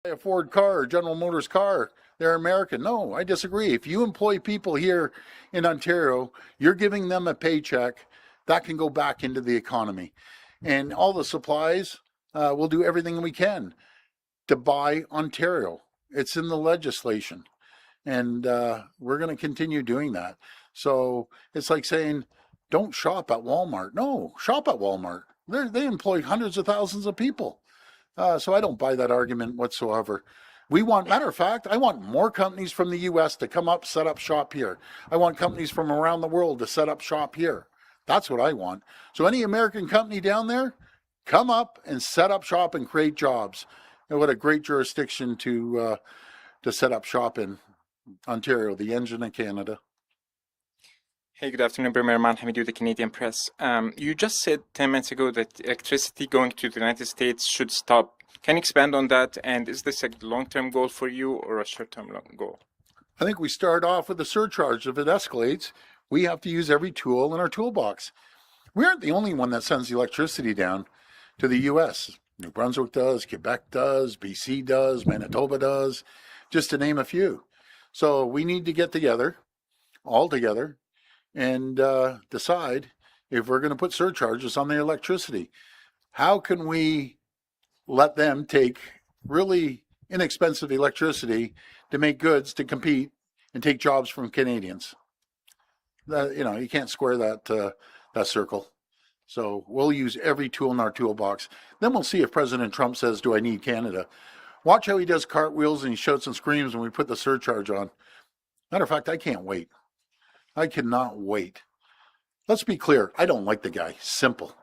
A Ford car, General Motors car, they're American. No, I disagree. If you employ people here in Ontario, you're giving them a paycheck that can go back into the economy. And all the supplies, we'll do everything we can to buy Ontario. It's in the legislation. And we're going to continue doing that. So it's like saying, don't shop at Walmart. No, shop at Walmart. They employ hundreds of thousands of people. So I don't buy that argument whatsoever. Matter of fact, I want more companies from the U.S. to come up, set up shop here. I want companies from around the world to set up shop here. That's what I want. So any American company down there, come up and set up shop and create jobs. And what a great jurisdiction to set up shop in Ontario, the engine of Canada. Hey, good afternoon, Premier Manhamid with the Canadian Press. You just said 10 minutes ago that electricity going to the United States should stop. Can you expand on that? And is this a long-term goal for you or a short-term goal? I think we start off with a surcharge. If it escalates, we have to use every tool in our toolbox. We aren't the only one that sends the electricity down to the U.S. New Brunswick does, Quebec does, BC does, Manitoba does, just to name a few. So we need to get together, all together, and decide if we're going to put surcharges on the electricity. How can we let them take really inexpensive electricity to make goods to compete and take jobs from Canadians? You can't square that circle. So we'll use every tool in our toolbox. Then we'll see if President Trump says, do I need Canada? Watch how he does cartwheels and he shouts and screams when we put the surcharge on. Matter of fact, I can't wait. I cannot wait. Let's be clear. I don't like the guy. Simple.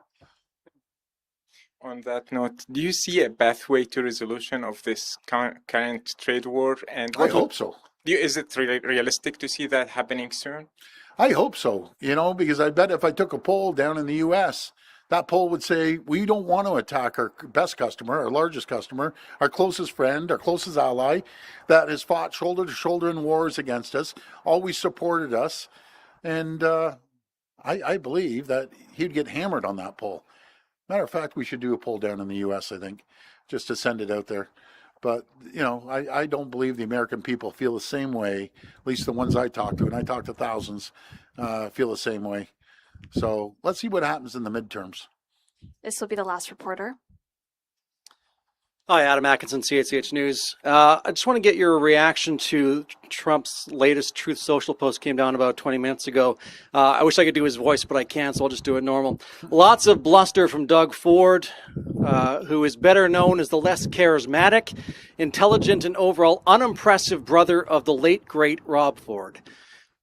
On that note, do you see a pathway to resolution of this current trade war? And I hope so. Is it realistic to see that happening soon? I hope so, because I bet if I took a poll down in the U.S., that poll would say, we don't want to attack our best customer, our largest customer, our closest friend, our closest ally that has fought shoulder to shoulder in wars against us, always supported us. And I believe that he'd get hammered on that poll. Matter of fact, we should do a poll down in the U.S., I think, just to send it out there. But, I don't believe the American people feel the same way, at least the ones I talk to, and I talk to thousands, feel the same way. So let's see what happens in the midterms. This will be the last reporter. Hi, Adam Atkinson, CHCH News. I just want to get your reaction to Trump's latest Truth Social post. Came down about 20 minutes ago. I wish I could do his voice, but I can't, so I'll just do it normal. Lots of bluster from Doug Ford, who is better known as the less charismatic, intelligent, and overall unimpressive brother of the late, great Rob Ford.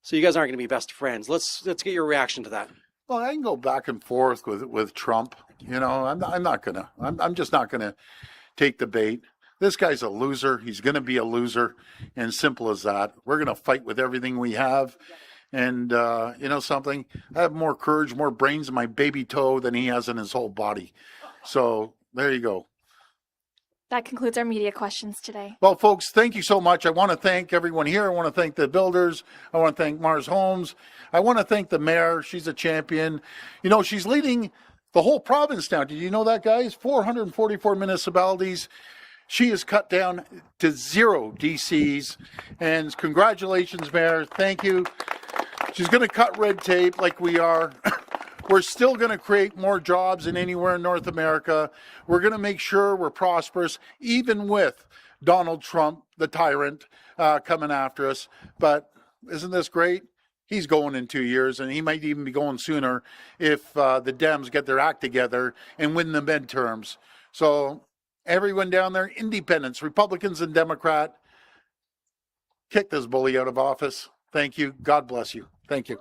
So you guys aren't going to be best friends. Let's get your reaction to that. Well, I can go back and forth with Trump. I'm just not going to take the bait. This guy's a loser. He's going to be a loser, and simple as that. We're going to fight with everything we have. And something? I have more courage, more brains in my baby toe than he has in his whole body. So there you go. That concludes our media questions today. Well, folks, thank you so much. I want to thank everyone here. I want to thank the builders. I want to thank Mars Homes. I want to thank the mayor. She's a champion. She's leading the whole province now. Did you know that, guys? 444 municipalities. She is cut down to 0 DCs. And congratulations, Mayor. Thank you. She's going to cut red tape like we are. We're still going to create more jobs than anywhere in North America. We're going to make sure we're prosperous, even with Donald Trump, the tyrant, coming after us. But isn't this great? He's going in 2 years, and he might even be going sooner if the Dems get their act together and win the midterms. So everyone down there, independents, Republicans and Democrat, kick this bully out of office. Thank you. God bless you. Thank you.